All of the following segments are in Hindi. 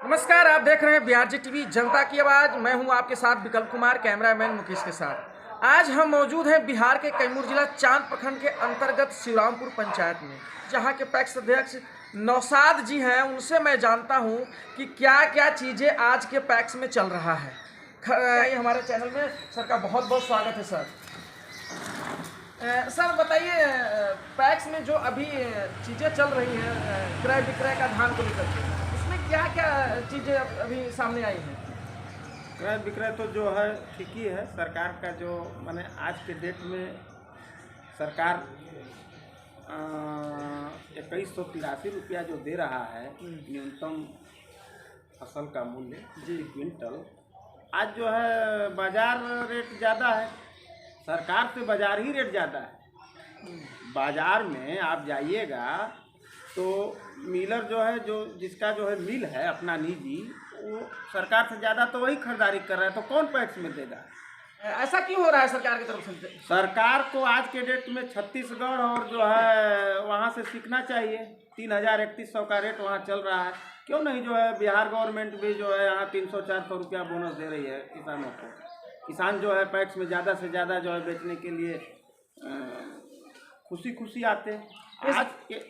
नमस्कार, आप देख रहे हैं BRJ टीवी जनता की आवाज़। मैं हूं आपके साथ विकल्प कुमार, कैमरामैन मुकेश के साथ। आज हम मौजूद हैं बिहार के कैमूर जिला चांद प्रखंड के अंतर्गत शिवरामपुर पंचायत में, जहां के पैक्स अध्यक्ष नौशाद जी हैं। उनसे मैं जानता हूं कि क्या क्या चीज़ें आज के पैक्स में चल रहा है। हमारे चैनल में सर का बहुत बहुत स्वागत है सर। सर बताइए, पैक्स में जो अभी चीज़ें चल रही हैं क्रय विक्रय का धान को लेकर के, उसमें क्या क्या चीज़ें अभी सामने आई हैं? क्रय विक्रय तो जो है ठीक ही है। सरकार का जो माने आज के डेट में सरकार 2183 रुपया जो दे रहा है न्यूनतम फसल का मूल्य जी क्विंटल, आज जो है बाजार रेट ज़्यादा है, सरकार से बाजार ही रेट ज़्यादा है। बाजार में आप जाइएगा तो मिलर जो है, जो जिसका जो है मिल है अपना निजी, वो सरकार से ज़्यादा तो वही खरीदारी कर रहा है, तो कौन पैक्स में देगा? ऐसा क्यों हो रहा है सरकार की तरफ से? सरकार को आज के डेट में छत्तीसगढ़ और जो है वहाँ से सीखना चाहिए। 3100 का रेट वहाँ चल रहा है, क्यों नहीं जो है बिहार गवर्नमेंट भी जो है यहाँ 300-400 रुपया बोनस दे रही है किसानों को। किसान जो है पैक्स में ज़्यादा से ज़्यादा जो है बेचने के लिए खुशी खुशी आते हैं।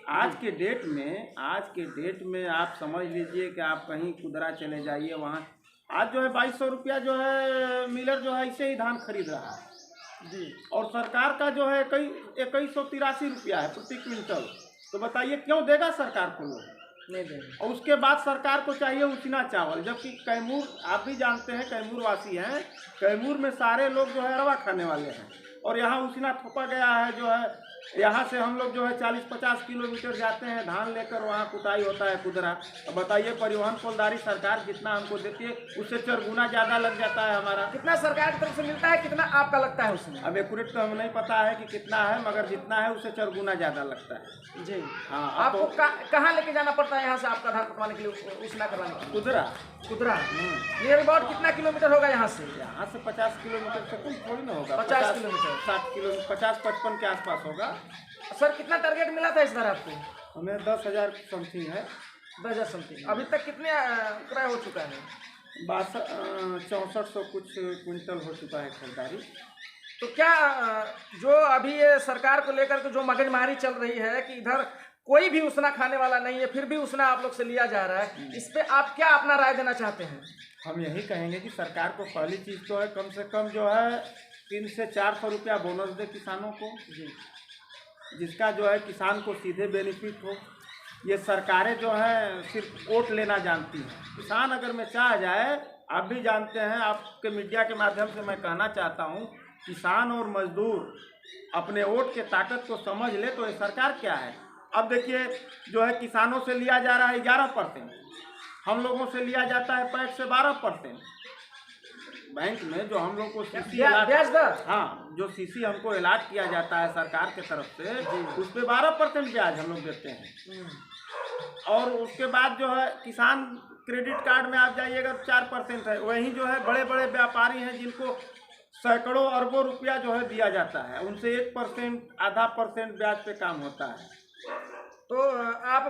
आज के डेट में आप समझ लीजिए कि आप कहीं खुदरा चले जाइए, वहाँ आज जो है 2200 रुपया जो है मिलर जो है इसे ही धान खरीद रहा है जी, और सरकार का जो है 2183 रुपया है प्रति क्विंटल। तो बताइए क्यों देगा सरकार को? लोग नहीं देंगे। और उसके बाद सरकार को चाहिए उसीना चावल, जबकि कैमूर आप भी जानते हैं, कैमूर वासी हैं, कैमूर में सारे लोग जो है अरवा खाने वाले हैं, और यहाँ उसीना थोपा गया है। जो है यहाँ से हम लोग जो है 40-50 किलोमीटर जाते हैं धान लेकर, वहाँ कुटाई होता है खुदरा। अब बताइए परिवहन फौजदारी सरकार जितना हमको देती है उससे 4 गुना ज़्यादा लग जाता है हमारा। कितना सरकार की तरफ से मिलता है, कितना आपका लगता है उसमें? अब एक्यूरेट तो हमें नहीं पता है कि कितना है, मगर जितना है उससे 4 गुना ज़्यादा लगता है जी। हाँ। आपको कहाँ लेके जाना पड़ता है यहाँ से आपका धान कटवाने के लिए, उसना करवाने के लिए? कुदरा नियर अबाउट कितना किलोमीटर होगा यहाँ से? यहाँ से 50 किलोमीटर से कुछ थोड़ी ना होगा। 50 किलोमीटर, 60 किलोमीटर, 50-55 के आसपास होगा। सर कितना टारगेट मिला था इस बार आपको? हमें 10,000 समथिंग है। 10,000 समथिंग। अभी तक कितने क्रय हो चुका है? 6400 कुछ क्विंटल हो चुका है खरीदारी। तो क्या जो अभी ये सरकार को लेकर के जो मगजमारी चल रही है कि इधर कोई भी उसना खाने वाला नहीं है, फिर भी उसना आप लोग से लिया जा रहा है, इस पे आप क्या अपना राय देना चाहते हैं? हम यही कहेंगे कि सरकार को पहली चीज़ तो है कम से कम जो है 300 से 400 रुपया बोनस दे किसानों को जी, जिसका जो है किसान को सीधे बेनिफिट हो। ये सरकारें जो हैं सिर्फ वोट लेना जानती हैं। किसान अगर में चाह जाए, आप भी जानते हैं, आपके मीडिया के माध्यम से मैं कहना चाहता हूँ, किसान और मजदूर अपने वोट के ताकत को समझ ले तो ये सरकार क्या है। अब देखिए जो है किसानों से लिया जा रहा है 11%, हम लोगों से लिया जाता है पैक्स से 12%। बैंक में जो हम लोग को सीसी ब्याज दर, हाँ, जो सीसी हमको अलाट किया जाता है सरकार के तरफ से, उस पर 12% ब्याज हम लोग देते हैं। और उसके बाद जो है किसान क्रेडिट कार्ड में आप जाइएगा 4% है। वहीं जो है बड़े बड़े व्यापारी हैं जिनको सैकड़ों अरबों रुपया जो है दिया जाता है, उनसे 1%, आधा % ब्याज पे काम होता है। तो आप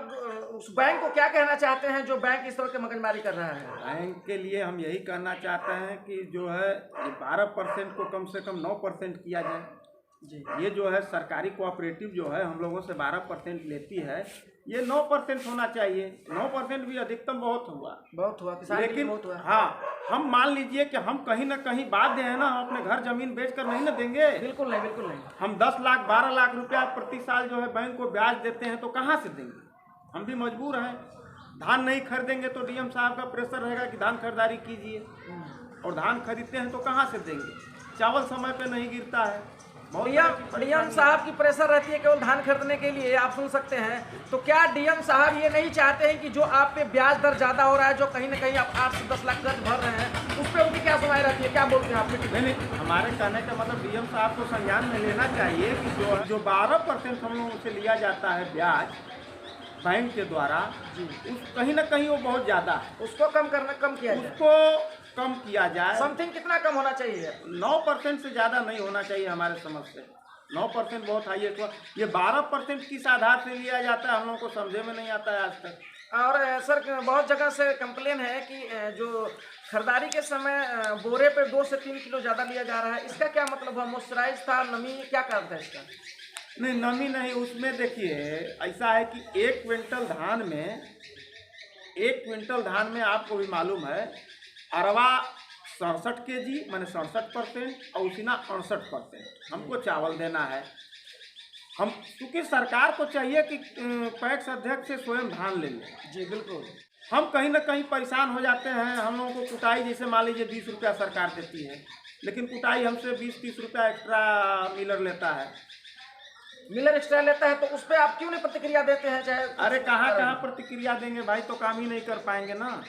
उस बैंक को क्या कहना चाहते हैं जो बैंक इस तरह की मगजमारी कर रहा है? बैंक के लिए हम यही कहना चाहते हैं कि जो है ये 12% को कम से कम 9% किया जाए जी। ये जो है सरकारी कोऑपरेटिव जो है हम लोगों से 12% लेती है, ये 9% होना चाहिए। 9% भी अधिकतम बहुत हुआ लेकिन बहुत हुआ। हाँ, हम मान लीजिए कि हम कहीं ना कहीं बाध्य है ना, हम अपने घर जमीन बेचकर नहीं ना देंगे। बिल्कुल नहीं, बिल्कुल नहीं। हम 10 लाख 12 लाख रुपया प्रति साल जो है बैंक को ब्याज देते हैं, तो कहाँ से देंगे? हम भी मजबूर हैं। धान नहीं खरीदेंगे तो डीएम साहब का प्रेशर रहेगा कि धान खरीदारी कीजिए, और धान खरीदते हैं तो कहाँ से देंगे? चावल समय पे नहीं गिरता है। डीएम साहब की प्रेशर रहती है केवल धान खरीदने के लिए, आप सुन सकते हैं। तो क्या डीएम साहब ये नहीं चाहते हैं कि जो आप पे ब्याज दर ज़्यादा हो रहा है, जो कहीं ना कहीं आप 8 से 10 लाख कर्ज भर रहे हैं, उस पर उनकी क्या सुनाई रहती है? क्या बोलते हैं आप? नहीं, हमारे कहने का मतलब डीएम साहब को संज्ञान में लेना चाहिए कि जो 12% हम लोगों से लिया जाता है ब्याज बैंक के द्वारा, उस कहीं ना कहीं वो बहुत ज़्यादा है। उसको कम किया जाए। उसको कम किया जाए। समथिंग कितना कम होना चाहिए? 9% से ज़्यादा नहीं होना चाहिए हमारे समझ से। 9% बहुत हाई है। तो ये 12% किस आधार से लिया जाता है हम लोगों को समझे में नहीं आता है आज तक। और सर बहुत जगह से कंप्लेन है कि जो खरीदारी के समय बोरे पे 2 से 3 किलो ज़्यादा लिया जा रहा है, इसका क्या मतलब हुआ? मॉइस्चराइज था, नमी, क्या कारण था इसका? नहीं, नमी नहीं, उसमें देखिए ऐसा है कि 1 क्विंटल धान में आपको भी मालूम है अरवा 67 kg माने 67% और उसीना 68%। हमको चावल देना है। हम क्योंकि सरकार को चाहिए कि पैक्स अध्यक्ष से स्वयं धान ले लें। जी बिल्कुल। हम कहीं ना कहीं परेशान हो जाते हैं। हम लोगों को कुटाई जैसे मान लीजिए 20 रुपया सरकार देती है, लेकिन कुटाई हमसे 20-30 रुपया एक्स्ट्रा मिलर लेता है। मिलर एक्स्ट्रा लेता है तो उस पर आप क्यों नहीं प्रतिक्रिया देते हैं? चाहे अरे कहाँ प्रतिक्रिया देंगे भाई, तो काम ही नहीं कर पाएंगे ना।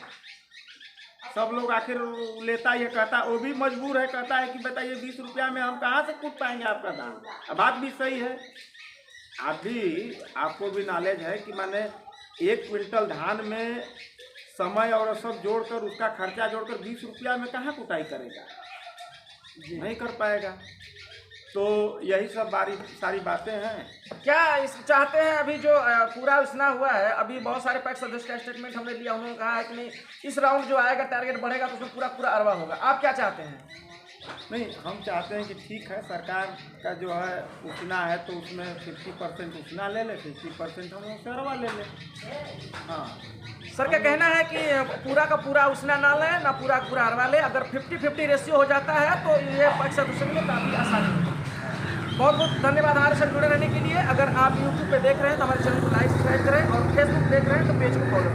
सब लोग आखिर लेता ही है, कहता वो भी मजबूर है, कहता है कि बताइए 20 रुपया में हम कहाँ से कूट पाएंगे आपका दाम। अब बात भी सही है। आपको भी नॉलेज है कि माने 1 क्विंटल धान में समय और सब जोड़कर उसका खर्चा जोड़कर 20 रुपया में कहाँ कुटाई करेगा, नहीं कर पाएगा। तो यही सब सारी बातें हैं। क्या इस चाहते हैं अभी जो पूरा उसना हुआ है, अभी बहुत सारे पैक्स अध्यक्ष का स्टेटमेंट हमने लिया, उन्होंने कहा है कि नहीं इस राउंड जो आएगा टारगेट बढ़ेगा तो उसमें पूरा अरवा होगा। आप क्या चाहते हैं? नहीं, हम चाहते हैं कि ठीक है, सरकार का जो है उसना है तो उसमें 50% उसना ले ले, 50% हम उससे अरवा ले लें। हाँ सर का कहना है कि पूरा का पूरा उसना ना लें ना पूरा का पूरा अरवा ले। अगर 50-50 रेशियो हो जाता है तो ये पैक्स अध्यक्ष के लिए काफ़ी आसानी होगी। बहुत बहुत धन्यवाद हमारे साथ जुड़े रहने के लिए। अगर आप यूट्यूब पे देख रहे हैं तो हमारे चैनल को लाइक सब्सक्राइब करें और फेसबुक देख रहे हैं तो पेज को फॉलो करें।